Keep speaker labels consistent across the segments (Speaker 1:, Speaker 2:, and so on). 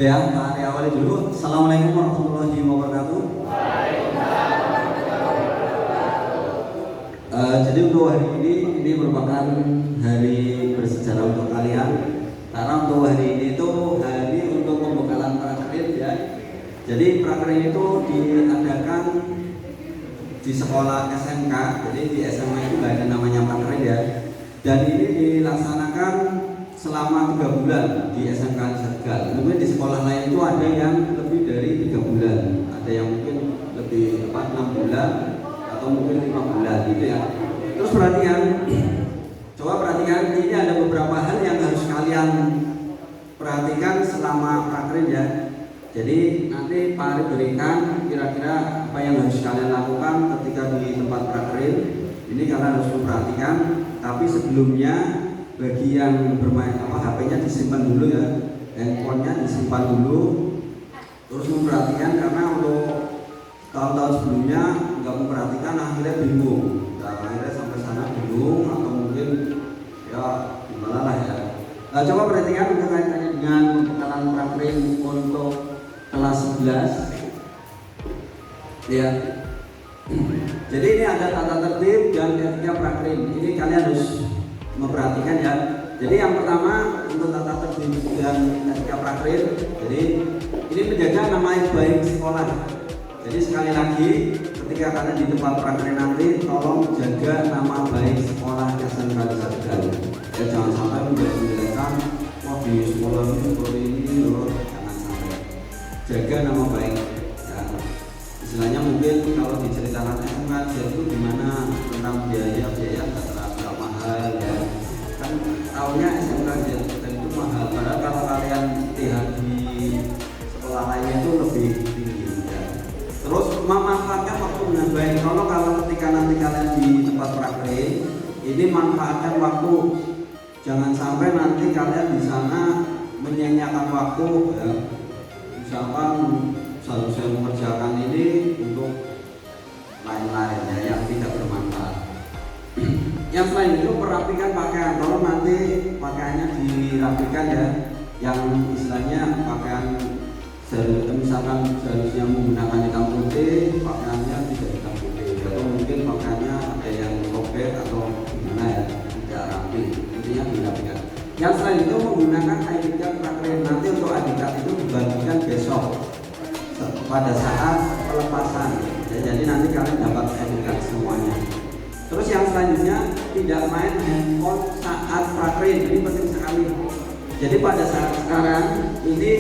Speaker 1: Ya, mari awali dulu. Assalamualaikum warahmatullahi wabarakatuh. Jadi untuk hari ini merupakan hari bersejarah untuk kalian. Karena untuk hari ini itu hari untuk pembekalan prakerin ya. Jadi prakerin itu diadakan di sekolah SMK. Jadi di SMA itu nggak ada namanya prakerin ya. Dan ini dilaksanakan selama 3 bulan di SMK Tegal. Mungkin di sekolah lain itu ada yang lebih dari 3 bulan, ada yang mungkin lebih 6 bulan atau mungkin 5 bulan gitu ya. Terus coba perhatikan, ini ada beberapa hal yang harus kalian perhatikan selama prakerin ya. Jadi nanti Pak Arif berikan kira-kira apa yang harus kalian lakukan ketika di tempat prakerin. Ini kalian harus memperhatikan, tapi sebelumnya bagi yang bermain HP-nya disimpan dulu ya, handphonenya disimpan dulu, terus memperhatikan karena untuk tahun-tahun sebelumnya nggak memperhatikan akhirnya bingung, nah, akhirnya sampai sana bingung atau mungkin ya gimana lah ya. Nah, coba perhatikan kaitannya dengan pembekalan prakerin untuk kelas 11 ya. Jadi ini ada tata tertib dan etika prakerin, ini kalian harus memperhatikan ya. Jadi yang pertama untuk tata tertib dan etika prakerin, jadi ini menjaga nama baik sekolah. Jadi sekali lagi ketika kalian di tempat prakerin nanti tolong jaga nama baik sekolah SMK Tegal. Ya jangan sampai menjelek-jelekan, oh di sekolah ini seperti ini loh, jangan sampai. Jaga nama baik. Ya. Istilahnya mungkin kalau diceritakan SMK itu gimana tentang biaya nggak terlalu mahal ya. Kan tahunya SMK itu mahal, padahal kalau kalian lihat di sekolah lainnya itu lebih tinggi ya. Terus memanfaatkan waktu dengan baik. Kalau ketika nanti kalian di tempat prakerin, ini manfaatkan waktu. Jangan sampai nanti kalian di sana menyanyiakan waktu ya. Misalkan seharusnya mengerjakan ini untuk lain-lain ya, yang tidak bermanfaat. Yang selain itu merapikan pakaian. Kalau nanti pakaiannya dirapikan ya, yang istilahnya pakaian misalkan seharusnya menggunakan hitam putih, pakaiannya tidak hitam putih, atau mungkin pakaiannya ada yang robek atau gimana ya, tidak rapi, intinya dirapikan. Yang selain itu menggunakan ID card prakerin. Nanti untuk ID card itu dibagikan besok pada saat pelepasan ya, jadi nanti kalian dapat ID card semuanya. Terus yang selanjutnya tidak main handphone saat prakerin, ini penting sekali. Jadi pada saat sekarang ini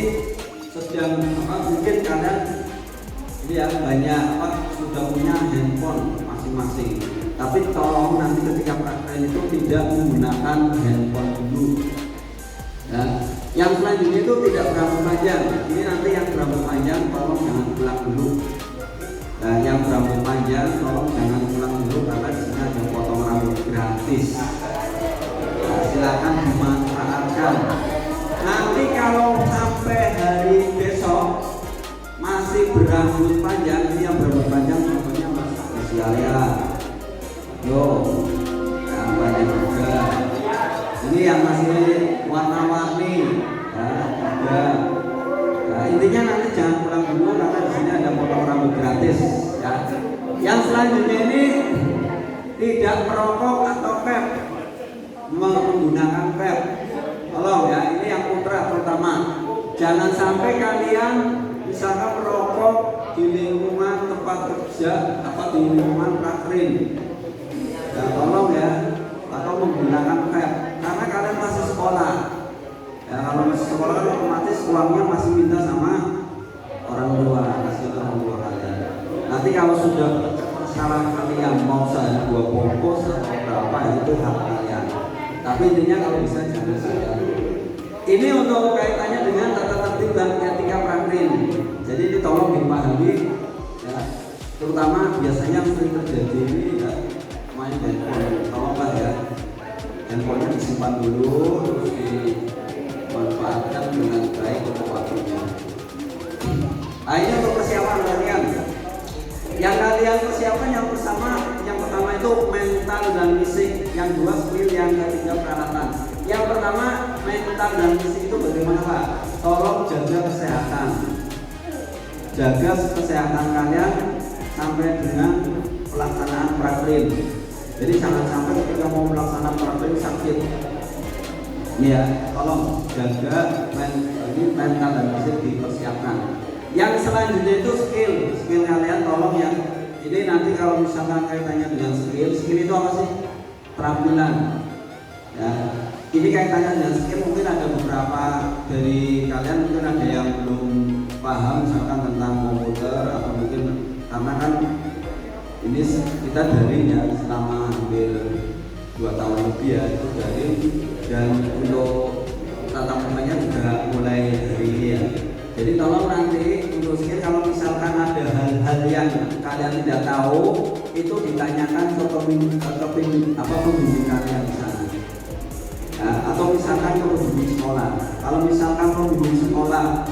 Speaker 1: sedang mungkin kalian ini ya banyak sudah punya handphone masing-masing. Tapi tolong nanti ketika prakerin itu tidak menggunakan handphone dulu. Ya. Yang selanjutnya itu tidak berambut panjang. Ini nanti yang berambut panjang tolong jangan pulang dulu. Nah, yang berambut panjang tolong jangan pulang dulu karena di sini ada potong rambut gratis. Nah, silakan dimanfaatkan. Nanti kalau sampai hari besok masih berambut panjang, ini yang berambut panjang contohnya Mas Alia. Yo, yang banyak juga. Ini yang masih warna-warni, ya, juga. Nah, intinya nanti jangan pulang dulu karena di sini ada potong rambut gratis. Ya. Yang selanjutnya ini tidak merokok atau vape, menggunakan vape. Tolong ya, ini yang putra terutama. Jangan sampai kalian misalkan merokok di lingkungan tempat kerja atau di lingkungan prakerin. Ya, tolong ya, atau menggunakan vape karena kalian masih sekolah. Ya, kalau masih sekolah kan otomatis uangnya masih minta sama orang tua, kasih orang tua kalian. Nanti kalau sudah salah kalian mau saya 2 bungkus atau berapa itu hak kalian. Tapi intinya kalau bisa jangan saya. Ini untuk kaitannya dengan tata tertib dan etika prakerin. Jadi ini tolong dipahami ya. Terutama biasanya sering terjadi ini ya, main handphone. Tolonglah ya. Handphonenya disimpan dulu terus dimanfaatkan dengan baik untuk waktunya. Nah, ini untuk persiapan kalian. Yang kalian persiapan yang pertama itu mental dan fisik, yang 2 skill, yang ketiga peralatan. Yang pertama, mental dan fisik itu bagaimana Pak? Tolong jaga kesehatan. Jaga kesehatan kalian sampai dengan pelaksanaan prakrin. Jadi jangan sampai ketika mau melaksanakan prakrin sakit. Ya, tolong jaga mental dan fisik dipersiapkan. Yang selanjutnya itu skill kalian tolong ya. Ini nanti kalau misalkan kaitannya dengan skill itu apa sih? Keterampilan. Ya, ini kaitannya dengan skill mungkin ada beberapa dari kalian mungkin ada yang belum paham misalkan tentang komputer atau mungkin karena kan ini kita daring ya selama hampir 2 tahun lebih ya itu daring dan untuk tatap mukanya juga mulai dari ini ya. Jadi tolong nanti untuk skill kalau misalkan ada hal-hal yang kalian tidak tahu itu ditanyakan ke pembimbing kalian di sana. Ya, atau misalkan ke pembimbing sekolah. Kalau misalkan pembimbing sekolah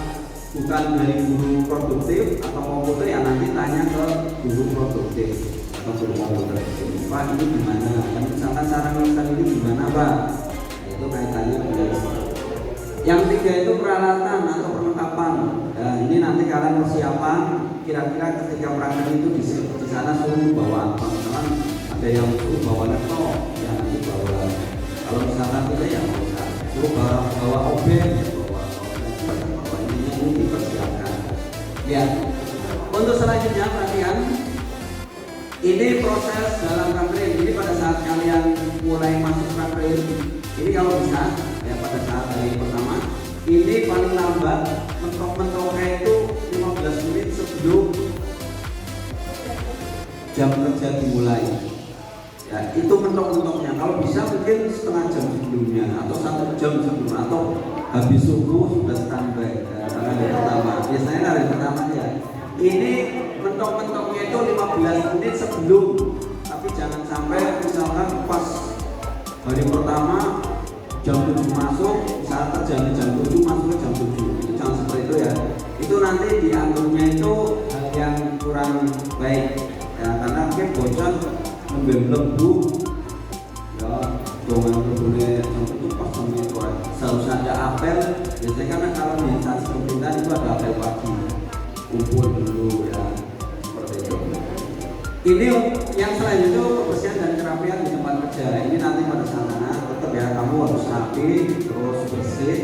Speaker 1: bukan dari guru produktif atau komputer ya nanti tanya ke guru produktif atau guru komputer. Pak ini gimana? Dan misalkan cara menuliskan ini gimana Pak? Nah, itu kaitannya dengan yang 3 itu peralatan atau perlengkapan. Nah, ini nanti kalian persiapan kira-kira ketika praktek itu di sana suruh bawa apa? Misalkan ada yang suruh bawa laptop, ya nanti bawa. Kalau misalkan kita ya suruh bawa obeng, bawa ini dipersiapkan. Ya. Untuk selanjutnya perhatian. Ini proses dalam praktek. Ini pada saat kalian mulai masuk praktek, ini kalau bisa ya pada saat hari pertama ini paling lambat mentok-mentoknya itu 15 menit sebelum jam kerja dimulai ya itu mentok-mentoknya. Kalau bisa mungkin setengah jam sebelumnya atau 1 jam sebelum atau habis subuh sudah standby ya, karena hari pertama biasanya hari pertama ya ini mentok-mentoknya itu 15 menit sebelum, tapi jangan sampai misalkan pas hari pertama jam 7 masuk, saat terjadi jam 7 masuk jam 7 itu jangan seperti itu ya. Itu nanti dianggapnya itu hal yang kurang baik ya, karena mungkin bocor membelenggu ya, dongan berbunyi jam 7 pas sampai sore seharusnya ada apel. Biasanya kan kalau di instansi pemerintahan itu ada apel pagi kumpul dulu ya seperti itu. Ini yang selanjutnya kebersihan dan kerapian di tempat kerja. Ini nanti pada sana tetap ya kamu harus rapi terus bersih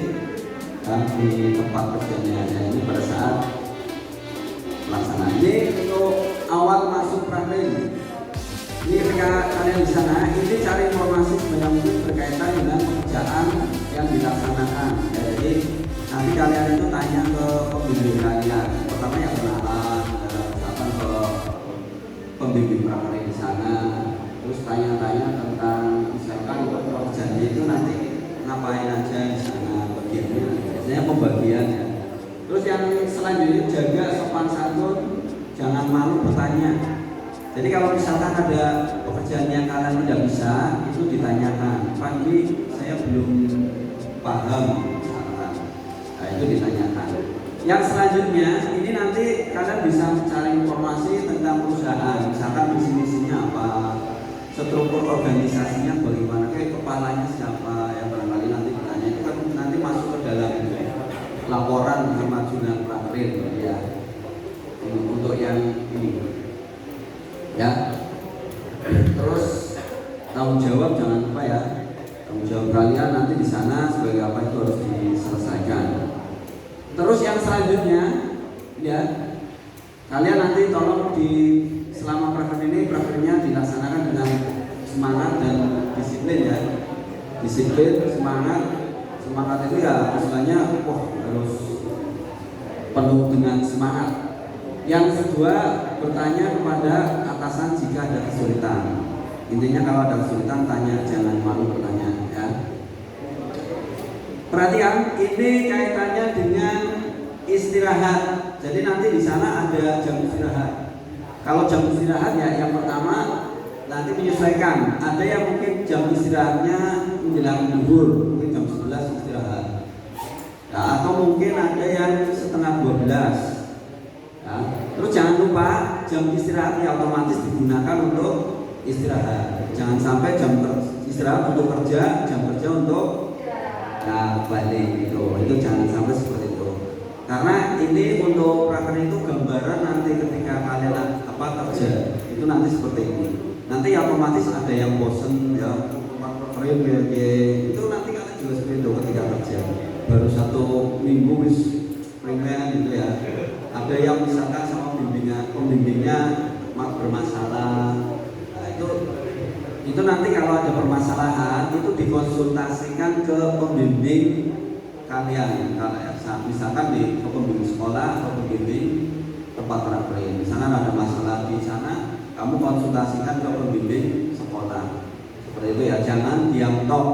Speaker 1: dan di tempat kerjanya. Nah, ini pada saat pelaksanaan. Ini untuk awal masuk praktek. Ini ketika kalian di sana ini cari informasi sebanyak mungkin berkaitan dengan pekerjaan yang dilaksanakan. Ya, jadi nanti kalian itu tanya ke pembimbing kalian. Pertama yang kenalan, misalkan ke pembimbing praktek di sana, terus tanya-tanya tentang misalkan pekerjaannya itu nanti ngapain aja di sana bagiannya, biasanya pembagian ya. Terus yang selanjutnya jaga sopan santun, jangan malu bertanya. Jadi kalau misalkan ada pekerjaan yang kalian tidak bisa, itu ditanyakan, Pak ini saya belum paham, misalkan. Nah itu ditanyakan. Yang selanjutnya ini nanti kalian bisa mencari informasi tentang perusahaan, misalkan misi-misinya apa, struktur organisasinya bagaimana, kayak kepalanya siapa, yang barangkali nanti ditanya itu kan nanti masuk ke dalam laporan kemajuan praktek ya. Untuk yang ini ya. Terus tanggung jawab jangan lupa ya, tanggung jawab kalian nanti di sana sebagai apa itu harus diselesaikan. Terus yang selanjutnya ya, kalian nanti tolong di selama praktek ini prakteknya dilaksanakan dengan semangat dan disiplin ya. Disiplin, semangat itu ya istilahnya harus penuh dengan semangat. Yang kedua, bertanya kepada atasan jika ada kesulitan. Intinya kalau ada kesulitan tanya, jangan malu bertanya ya. Perhatikan, ini kaitannya dengan istirahat. Jadi nanti di sana ada jam istirahat. Kalau jam istirahat ya yang pertama nanti menyesuaikan. Ada yang mungkin jam istirahatnya menjelang zuhur, mungkin jam 11 istirahat. Ya, atau mungkin ada yang setengah 12. Ya. Terus jangan lupa jam istirahat ya otomatis digunakan untuk istirahat. Jangan sampai jam istirahat untuk kerja, jam kerja untuk Nah, balik itu jangan sampai seperti itu. Karena ini untuk praker itu gambaran nanti ketika kalian kerja itu nanti seperti ini. Nanti otomatis ada yang bosen ya, praker itu nanti kalian juga seperti itu ketika kerja. Baru 1 minggu wis gitu ya. Ada yang misalkan sama pembimbingnya bermasalah. Nah, itu nanti kalau ada permasalahan itu dikonsultasikan ke pembimbing kalian. Misalkan di pembimbing sekolah atau pembimbing tempat praker. Misalkan ada masalah di sana, kamu konsultasikan ke pembimbing sekolah. Seperti itu ya, jangan diam tok.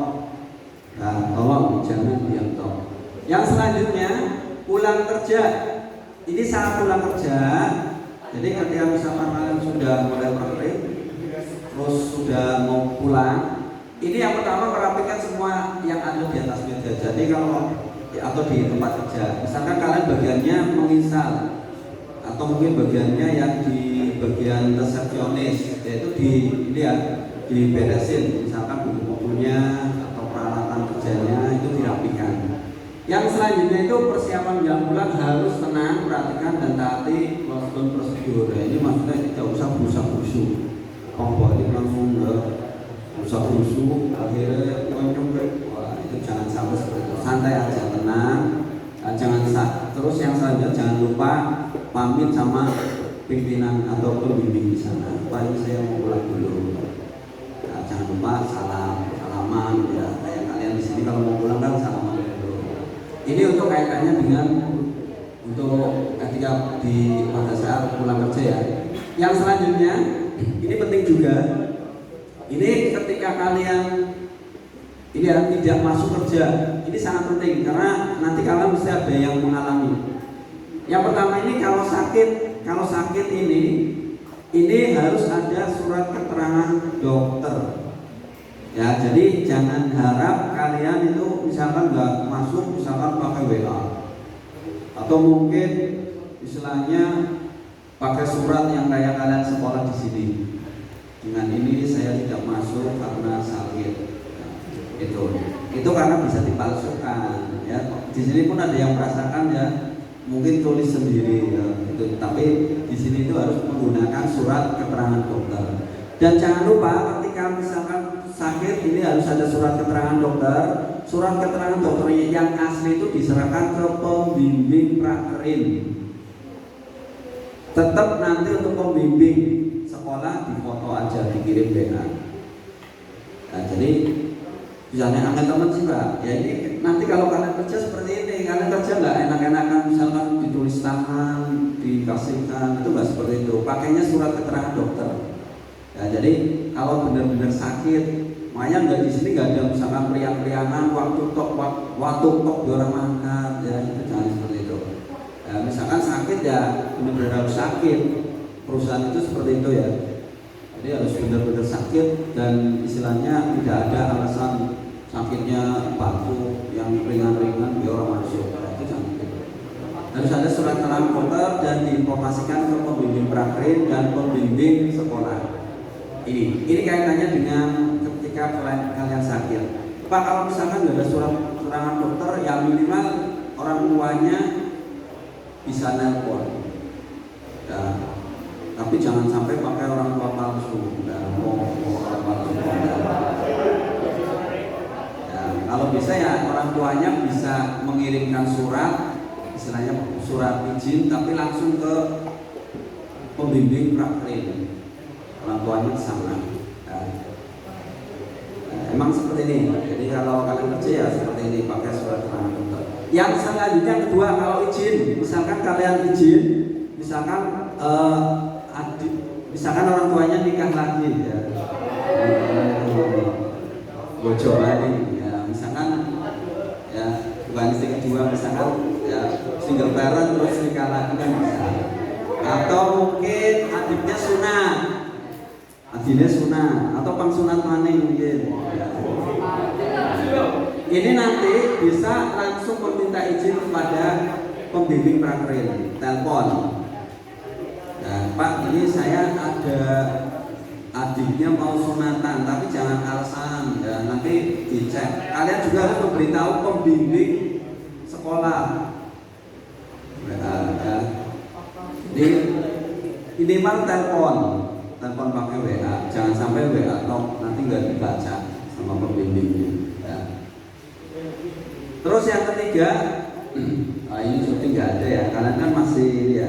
Speaker 1: Nah, tolong jangan diam tok. Yang selanjutnya pulang kerja. Ini saat pulang kerja. Jadi ketika misalkan kalian sudah mulai praker, terus sudah mau pulang, ini yang pertama merapikan semua yang ada di atas meja. Jadi kalau atau di tempat kerja, misalkan kalian bagiannya menginstal atau mungkin bagiannya yang di bagian resepsionis, yaitu diberesin, misalkan buku-bukunya atau peralatan kerjanya itu dirapikan. Yang selanjutnya itu persiapan jam pulang harus tenang, perhatikan dan taati prosedur. Ini maksudnya tidak usah berusaha-berusuh. Balik langsung berusaha-berusuh, akhirnya wah itu jangan sampai seperti itu. Santai aja, tenang, terus yang selanjutnya jangan lupa pamit sama pimpinan atau pembimbing di sana. Pak, ini saya mau pulang dulu. Nah, jangan lupa salaman ya, kayak kalian di sini kalau mau pulang kan salaman dulu. Ini untuk kaitannya dengan untuk ketika pada saat pulang kerja ya. Yang selanjutnya ini penting juga. Ini ketika kalian tidak masuk kerja, ini sangat penting karena nanti kalian mesti ada yang mengalami. Yang pertama ini kalau sakit ini harus ada surat keterangan dokter. Ya, jadi jangan harap kalian itu misalkan nggak masuk, misalkan pakai WA atau mungkin istilahnya pakai surat yang kayak kalian sekolah di sini. Dengan ini saya tidak masuk karena sakit. Nah, itu karena bisa dipalsukan. Ya, di sini pun ada yang merasakan ya, mungkin tulis sendiri ya, gitu. Tapi di sini itu harus menggunakan surat keterangan dokter. Dan jangan lupa ketika misalkan sakit ini harus ada surat keterangan dokter. Surat keterangan dokter yang asli itu diserahkan ke pembimbing prakerin. Tetap nanti untuk pembimbing sekolah difoto aja, dikirim WA. Nah, jadi misalnya teman sih Pak, ya ini nanti kalau kalian kerja seperti ini, kalian kerja nggak enak-enakan misalkan ditulis tangan, dikasihkan, itu nggak seperti itu. Pakainya surat keterangan dokter. Ya, jadi kalau benar-benar sakit, makanya nggak di sini nggak ada misalkan periang-periangan waktu tok di orang mangkat, ya itu jangan seperti itu. Ya, misalkan sakit ya benar-benar harus sakit, perusahaan itu seperti itu ya. Jadi harus benar-benar sakit dan istilahnya tidak ada alasan sakitnya batuk yang ringan-ringan biar orang masuk. Itu jangan gitu. Harus ada surat keterangan dokter dan diinformasikan ke pembimbing prakerin dan pembimbing sekolah. Ini kaitannya dengan ketika kalian sakit. Pak, kalau misalkan nggak ada surat keterangan dokter, yang minimal orang tuanya bisa nelpon. Ya, tapi jangan sampai pakai orang tua palsu. Orang palsu. Ya, kalau bisa ya orang tuanya bisa mengirimkan surat, istilahnya surat izin, tapi langsung ke pembimbing prakerin. Orang tuanya ke sana. Emang seperti ini. Jadi kalau kalian kerja ya seperti ini, pakai surat keterangan dokter. Yang selanjutnya kedua, kalau izin, misalkan kalian izin, misalkan misalkan orang tuanya nikah lagi ya, bojo lagi ya, misalkan ya bukan istri kedua, misalkan ya single parent terus nikah lagi kan bisa. Atau mungkin adiknya sunah atau pangsunat maning mungkin ya. Ini nanti bisa langsung meminta izin kepada pembimbing prakerin, telepon. Nah, Pak, ini saya ada adiknya mau sunatan, tapi jangan alasan ya, nanti dicek. Kalian juga harus memberitahu pembimbing sekolah. Ya. Jadi minimal telepon pakai WA, jangan sampai WA tok nanti nggak dibaca sama pembimbingnya. Ya. Terus yang ketiga, ini syuting nggak ada ya, kalian kan masih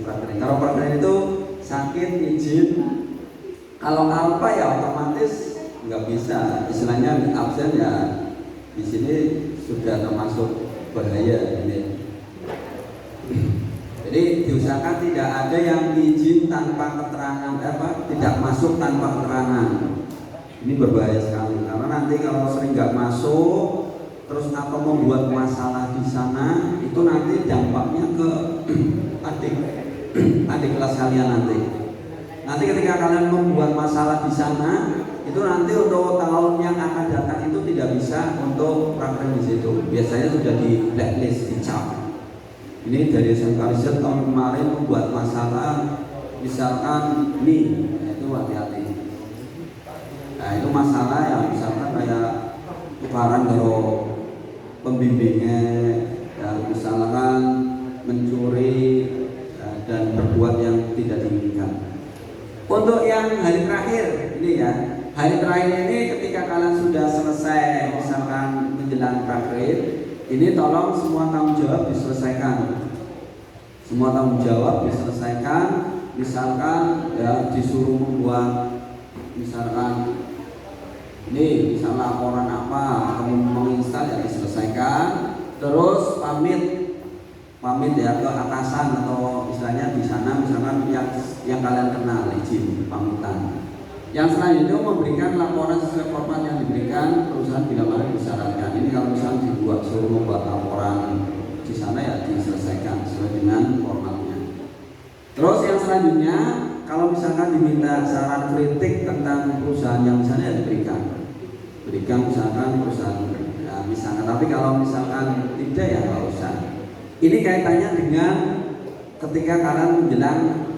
Speaker 1: praktek. Kalau praktek itu sakit izin, kalau apa ya otomatis nggak bisa, istilahnya absen ya di sini sudah termasuk bahaya ini. Jadi diusahakan tidak ada yang izin tanpa keterangan, tidak masuk tanpa keterangan. Ini berbahaya sekali karena nanti kalau sering nggak masuk terus atau membuat masalah di sana, itu nanti dampaknya ke adik kelas kalian nanti. Nanti ketika kalian membuat masalah di sana, itu nanti untuk tahun yang akan datang itu tidak bisa untuk praktek di situ. Biasanya sudah di blacklist, dicap. Ini dari SMK Riset tahun kemarin membuat masalah, misalkan ini, itu hati-hati. Nah itu masalah yang misalkan kayak tukaran kalau pembimbingnya, dan misalkan mencuri dan berbuat yang tidak diinginkan. Untuk yang hari terakhir ini ya, hari terakhir ini ketika kalian sudah selesai misalkan menjelang praktek, ini tolong semua tanggung jawab diselesaikan. Semua tanggung jawab diselesaikan. Misalkan ya disuruh membuat misalkan ini misal laporan apa atau menginstal ya diselesaikan. Terus pamit ya ke atasan atau istilahnya di sana misalkan yang kalian kenal, izin pamitan. Yang selanjutnya memberikan laporan sesuai format yang diberikan perusahaan bila mana disyaratkan. Ini kalau misalnya dibuat suruh membuat laporan di sana ya diselesaikan sesuai dengan formatnya. Terus yang selanjutnya kalau misalkan diminta saran kritik tentang perusahaan yang misalnya ya diberikan misalkan perusahaan ya, misalkan, tapi kalau misalkan tidak ya nggak usah. Ini kaitannya dengan ketika kalian menjelang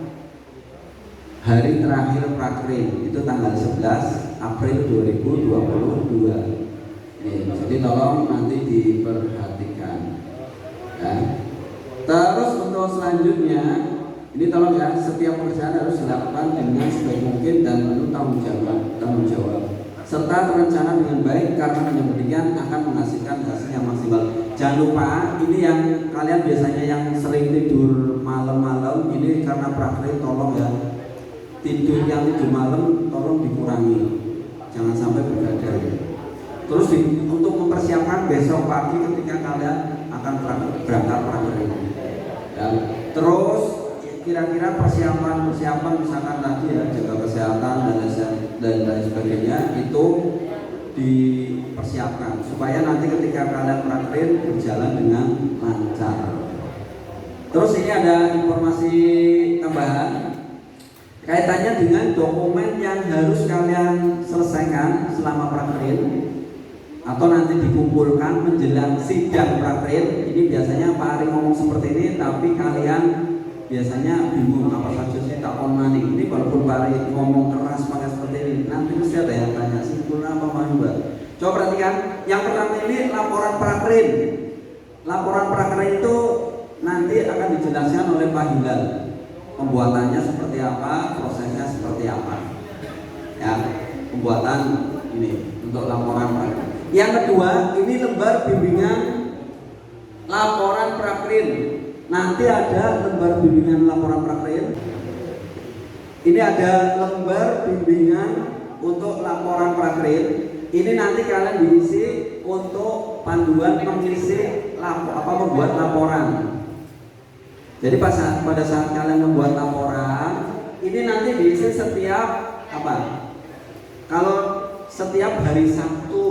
Speaker 1: hari terakhir prakrin, itu tanggal 11 April 2022. Jadi tolong nanti diperhatikan ya. Terus untuk selanjutnya ini tolong ya, setiap pekerjaan harus dilakukan dengan sebaik mungkin dan penuh tanggung jawab serta terencana dengan baik, karena dengan demikian akan menghasilkan hasil yang maksimal. Jangan lupa, ini yang kalian biasanya yang sering tidur malam-malam, ini karena praktek tolong ya, tidur malam tolong dikurangi, jangan sampai begadang. Terus untuk mempersiapkan besok pagi ketika kalian akan berangkat praktek ya. Terus kira-kira persiapan misalkan tadi ya, jaga kesehatan dan lain sebagainya itu dipersiapkan supaya nanti ketika kalian praktek berjalan dengan lancar. Terus ini ada informasi tambahan kaitannya dengan dokumen yang harus kalian selesaikan selama praktek atau nanti dikumpulkan menjelang sidang praktek. Ini biasanya Pak Ari ngomong seperti ini, tapi kalian biasanya bingung apa saja sih takon maning. Ini walaupun Pak Ari ngomong keras pakai seperti ini, nanti mesti ada yang tanya simpulnya apa mau Mbak. Coba perhatikan, yang pertama ini laporan praktek. Laporan praktek itu nanti akan dijelaskan oleh Pak Hilal. Pembuatannya seperti apa, prosesnya seperti apa. Ya, pembuatan ini untuk laporan praktek. Yang kedua, ini lembar bimbingan laporan praktek. Nanti ada lembar bimbingan laporan praktek. Ini ada lembar bimbingan untuk laporan praktek. Ini nanti kalian diisi untuk panduan mengisi membuat laporan. Jadi pada saat kalian membuat laporan, ini nanti diisi setiap Kalau setiap hari Sabtu,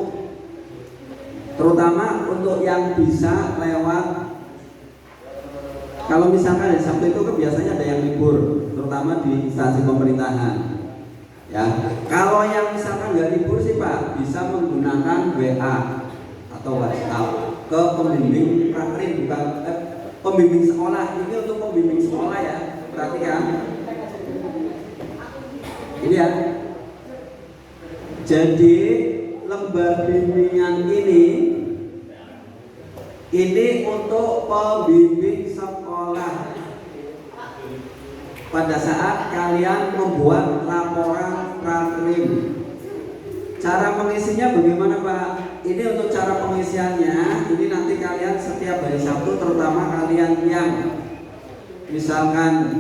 Speaker 1: terutama untuk yang bisa lewat. Kalau misalkan hari Sabtu itu biasanya ada yang libur, terutama di instansi pemerintahan. Ya, kalau yang misalkan nggak libur sih Pak, bisa menggunakan WA atau WhatsApp ke pembimbing praktek, bukan pembimbing sekolah. Ini untuk pembimbing sekolah ya, perhatikan. Ini ya, Jadi lembar bimbingan ini untuk pembimbing sekolah pada saat kalian membuat laporan prakrim. Cara mengisinya bagaimana Pak? Ini untuk cara pengisiannya, ini nanti kalian setiap hari Sabtu, terutama kalian yang misalkan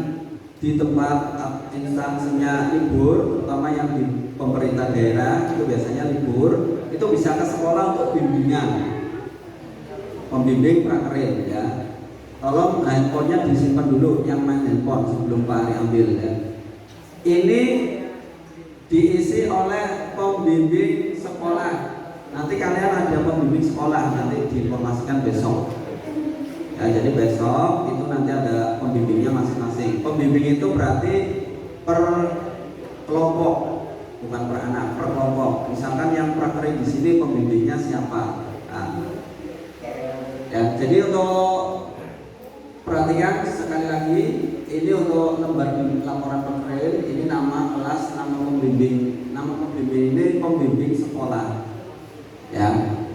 Speaker 1: di tempat instansinya libur, terutama yang di pemerintah daerah itu biasanya libur, itu bisa ke sekolah untuk bimbingan, pembimbing prakrim ya. Tolong handphonenya disimpan dulu, yang main handphone sebelum Pak Ari ambil ya. Ini diisi oleh pembimbing sekolah. Nanti kalian ada pembimbing sekolah, nanti diinformasikan besok. Ya, jadi besok itu nanti ada pembimbingnya masing-masing. Pembimbing itu berarti per kelompok, bukan per anak, per kelompok. Misalkan yang prakrim di sini pembimbingnya siapa? Nah, ya, jadi untuk perhatikan sekali lagi, ini untuk lembar laporan prakrim, ini nama kelas, nama pembimbing. Nama pembimbing ini pembimbing sekolah. Ya,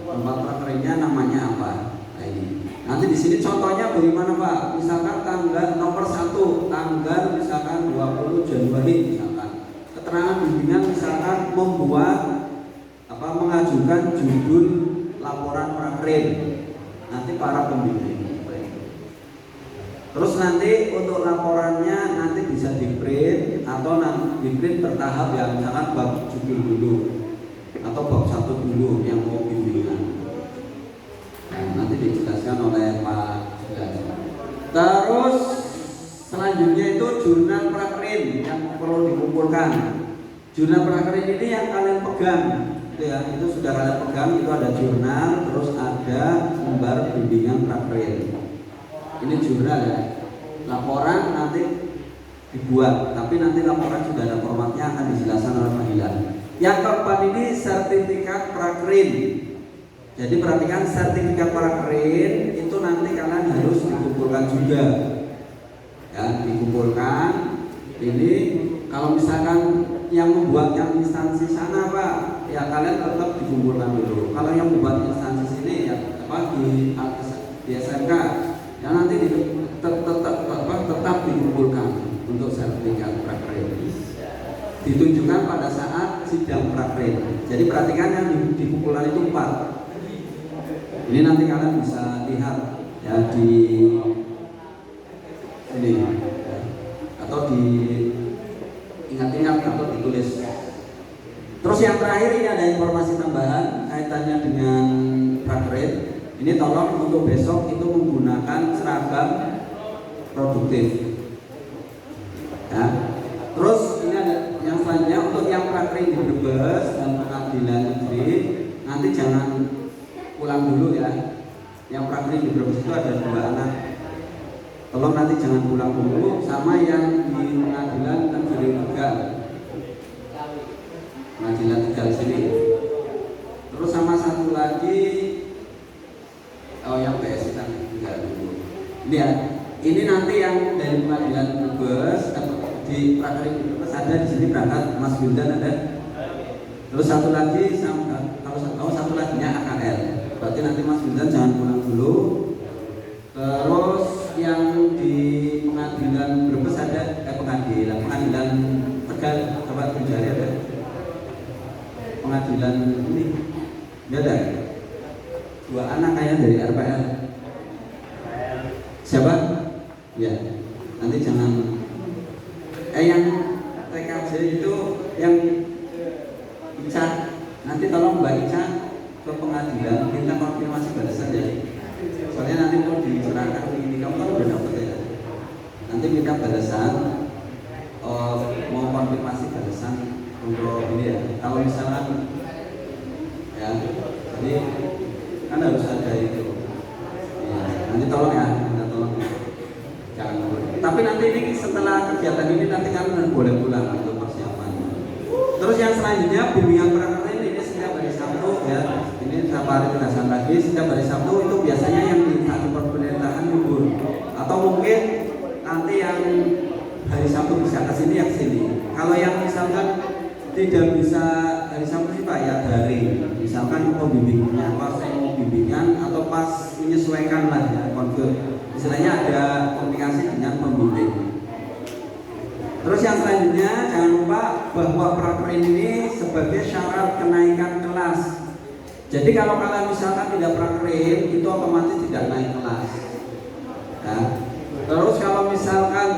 Speaker 1: tempat prakrimnya namanya apa? Nah, ini. Nanti di sini contohnya bagaimana Pak? Misalkan tanggal nomor 1, tanggal misalkan 20 Januari misalkan. Keterangan bimbingan misalkan mengajukan judul laporan prakrim. Nanti para pembimbing. Terus nanti untuk laporannya nanti bisa di-print atau nanti di-print bertahap ya, misalkan bab judul dulu atau bab 1 dulu yang mau bimbingan. Nah, nanti dijelaskan oleh Pak Judas. Terus selanjutnya itu jurnal prakrim yang perlu dikumpulkan. Jurnal prakrim ini yang kalian pegang, gitu ya. Itu sudah kalian pegang, itu ada jurnal, terus ada lembar bimbingan prakrim. Ini jurnal ya. Laporan nanti dibuat, tapi nanti laporan sudah ada formatnya, akan dijelaskan oleh Pak Hilal. Yang keempat ini sertifikat prakrim. Jadi perhatikan, sertifikat prakrim itu nanti kalian harus dikumpulkan juga. Ya, dikumpulkan. Ini kalau misalkan yang membuat yang instansi sana Pak, ya kalian tetap dikumpulkan dulu. Kalau yang membuat instansi sini ya di SMK, ya nanti tetap dikumpulkan untuk sertifikat prakrim. Ditunjukkan pada saat sidang prakrim. Jadi perhatikan yang dikumpulkan itu 4. Ini nanti kalian bisa lihat ya di ini ya, atau di ingat-ingat atau ditulis. Terus yang terakhir ini ada informasi tambahan kaitannya dengan prakrim. Ini tolong untuk besok itu menggunakan seragam produktif. Ya. Terus ini ada yang selanjutnya untuk yang prakrim di Brebes dan Pengadilan Negeri, nanti jangan pulang dulu ya. Yang prakrim di Brebes itu ada 2 anak. Tolong nanti jangan pulang dulu, sama yang di Pengadilan Negeri Tegal. Pengadilan Tegal sini. Terus sama satu lagi yang PS kita enggak dulu. Ini ya. Ini nanti yang dari Pengadilan Brebes di prakrim Brebes ada di sini berangkat Mas Wildan ada. Terus satu lagi kalau satu laginya AKL. Berarti nanti Mas Wildan jangan pulang dulu. Terus yang di Pengadilan Brebes ada Pengadilan Tegal Bapak Terjadi ada. Pengadilan ini enggak ada. 2 anak kayak dari RPL. Siapa? Ya. Nanti jangan yang TKJ itu yang Ica. Nanti tolong Mbak Ica ke pengadilan minta konfirmasi balasan ya. Soalnya nanti mau diserahkan ini kamu kan udah dapat ya. Nanti minta balasan, mau konfirmasi balasan untuk ini ya. Kalau misalkan ya, jadi kan harus ada itu. Ya, nanti tolong ya, minta tolong. Jangan lupa. Tapi nanti ini setelah kegiatan ini nanti kan boleh pulang untuk persiapan. Terus yang selanjutnya bimbingan prakrim ini setiap hari Sabtu ya. Ini setiap hari tegasan lagi setiap hari Sabtu itu biasanya yang di pemerintahan libur. Atau mungkin nanti yang hari Sabtu bisa ke sini yang sini. Kalau yang misalkan tidak bisa hari Sabtu sih Pak ya daring. Misalkan pembimbingnya pas mau bimbingan atau pas menyesuaikan lah ya istilahnya ada komunikasi dengan pembimbing. Terus yang selanjutnya jangan lupa bahwa prakerin ini sebagai syarat kenaikan kelas. Jadi kalau kalian misalkan tidak prakerin itu otomatis tidak naik kelas. Ya. Terus kalau misalkan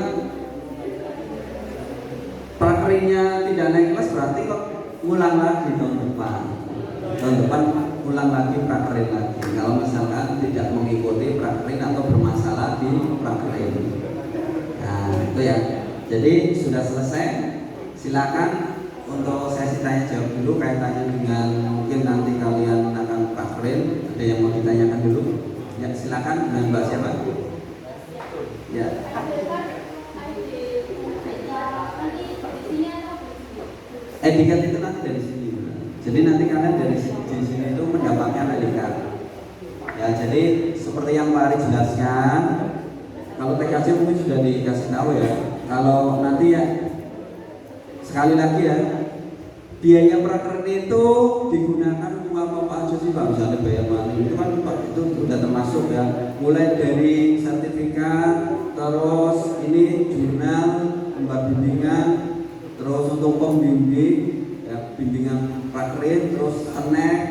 Speaker 1: prakerinnya tidak naik kelas berarti kok ulang lagi tahun depan. Tahun depan ulang lagi prakerin lagi. Kalau misalkan tidak mengikuti prakerin atau bermasalah di prakerin. Nah itu ya. Jadi sudah selesai. Silakan untuk sesi tanya jawab dulu kaitannya dengan mungkin nanti kalian akan prakerin. Ada yang mau ditanyakan dulu? Ya silakan dengan Mbak siapa? Ya. Etikat itu nanti dari sini. Jadi nanti kalian dari sini itu mendapatkan etikat. Ya jadi seperti yang Pak Ari jelaskan, kalau TKJ mungkin sudah dikasih tahu ya. Kalau nanti ya sekali lagi ya, biaya prakerin itu digunakan untuk apa aja sih Pak? Misalnya bayar mani itu kan Pak itu sudah termasuk ya. Mulai dari sertifikat, terus ini jurnal, tempat bimbingan, terus untuk pembimbing, ya, bimbingan prakerin, terus snack,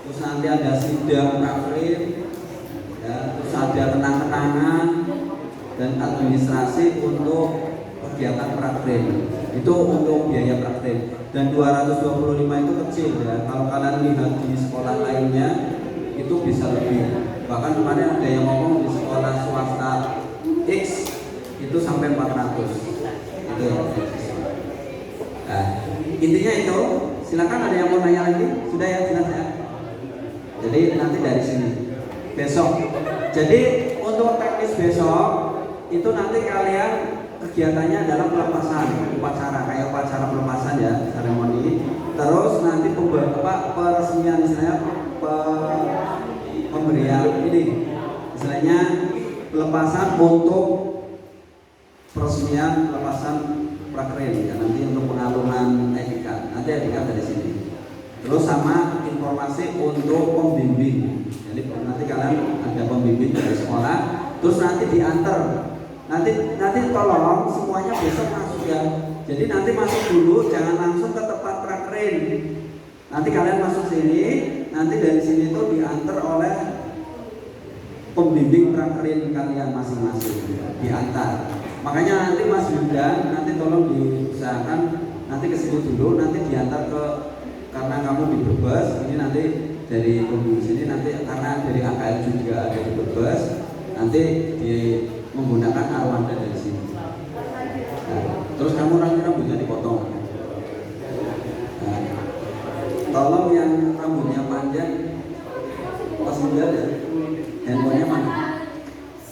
Speaker 1: terus nanti ada sidang prakerin, ya, terus ada kenang-kenangan dan administrasi untuk kegiatan prakerin. Itu untuk biaya prakerin. Dan 225 itu kecil ya. Kalau kalian lihat di sekolah lainnya itu bisa lebih. Bahkan kemarin ada yang ngomong di sekolah swasta X itu sampai 400. Itu ya. Nah, intinya itu. Silakan ada yang mau nanya lagi? Sudah ya, jelas ya. Jadi nanti dari sini besok. Jadi untuk teknis besok itu nanti kalian kegiatannya adalah pelepasan upacara kayak upacara pelepasan ya seremoni. Terus nanti peresmian istilahnya pemberian ini istilahnya pelepasan untuk peresmian pelepasan prakerin ya nanti untuk pengaluman etikat nanti etikat dari sini. Terus sama informasi untuk pembimbing. Jadi nanti kalian ada pembimbing dari sekolah. Terus nanti diantar. Nanti tolong semuanya besok masuk ya. Jadi nanti masuk dulu, jangan langsung ke tempat prakerin. Nanti kalian masuk sini, nanti dari sini tuh diantar oleh pembimbing prakerin kalian masing-masing. Diantar. Makanya nanti Mas Yuda, nanti tolong diusahakan nanti ke sini dulu, nanti diantar ke karena kamu di Brebes, ini nanti dari pembimbing sini nanti karena dari AKL juga ada di Brebes, nanti menggunakan armada dari sini. Nah, terus kamu rambutnya dipotong. Nah, tolong yang rambutnya panjang, pas muda ya, handphonenya mana?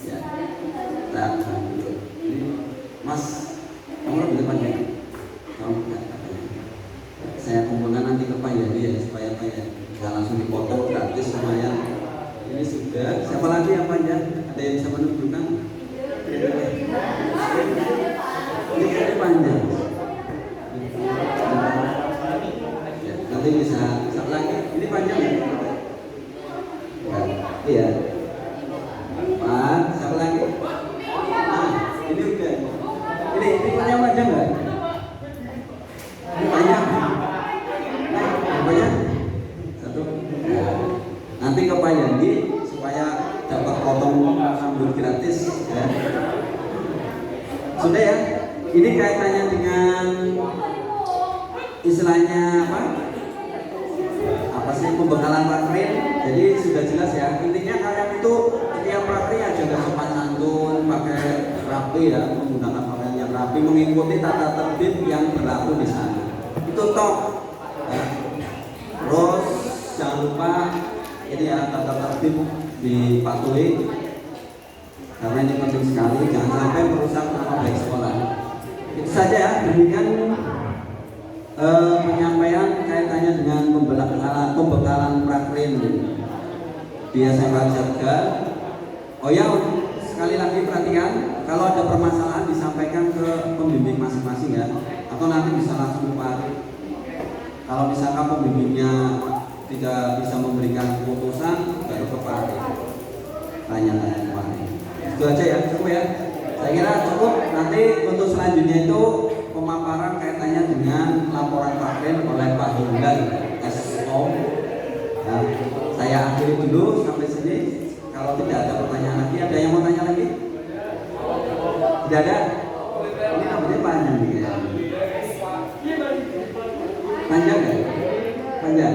Speaker 1: Ya, nah, ini Mas, kamu rambutnya panjang. Kamu enggak? Saya kumpulkan nanti ke Pak Yani ya supaya Pak ya nggak langsung dipotong gratis lumayan. Ini sudah. Siapa lagi yang panjang? Ada yang bisa menunjukkan? Ini panjang. Ya, nanti bisa satu lagi. Ini panjang ya? Nah, iya. Pak, satu lagi. Nah, ini udah. Ini panjang nggak? Ini panjang. Banyak. Satu. Nah, nanti ke Pak Yandi supaya dapat potong rambut gratis ya. Sudah ya. Ini kaitannya dengan istilahnya apa sih pembekalan prakerin. Jadi sudah jelas ya. Intinya kalian itu setiap prakerin jaga sopan santun, pakai rapi ya, menggunakan pakaian yang rapi, mengikuti tata tertib yang berlaku di sana. Itu toh. Ya. Terus jangan lupa ini ya tata tertib dipatuhi karena ini penting sekali, jangan sampai merusak nama baik sekolah. Itu saja ya, demikian penyampaian kaitannya dengan pembekalan prakerin di SMA Jaga. Oh ya, sekali lagi perhatikan kalau ada permasalahan disampaikan ke pembimbing masing-masing ya, atau nanti bisa langsung ke Pak. Kalau misalkan pembimbingnya tidak bisa memberikan keputusan, baru ke Pak Ari. Tanya-tanya ke Pak Ari. Itu aja ya, cukup ya. Saya kira cukup. Nanti untuk selanjutnya itu pemaparan kaitannya dengan laporan Fakrin oleh Pak Hilal SO. Nah, saya akhiri dulu sampai sini. Kalau tidak ada pertanyaan lagi, ada yang mau tanya lagi? Tidak ada? Ini namanya panjang nih ya. Panjang nggak? Panjang?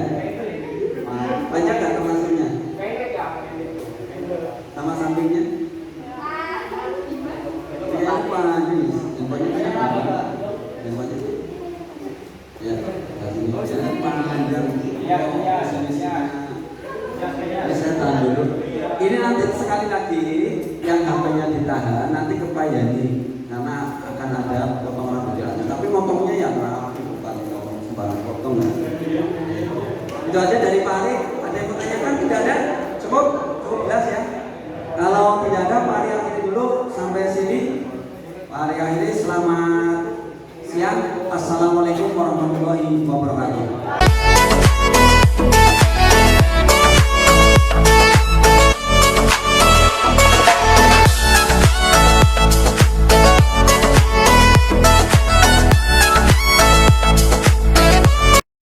Speaker 1: Panjang nggak termasuknya? Sama sampingnya? Ya panjang. Yang panjang apa? Yang panjang? Ya, jangan panjang. Saya tahan dulu. Ini nanti sekali lagi yang HP-nya ditahan, nanti ke Pak Yani karena akan ada potongan berjalan. Tapi motongnya ya rapi, bukan sembarang potong. Itu aja dari Pak Ari. Ada yang bertanyakan? Tidak ada? Cukup jelas ya. Kalau tidak ada, Pak Ari akhiri dulu sampai sini. Pak Ari akhiri. Selamat siang. Assalamualaikum warahmatullahi wabarakatuh.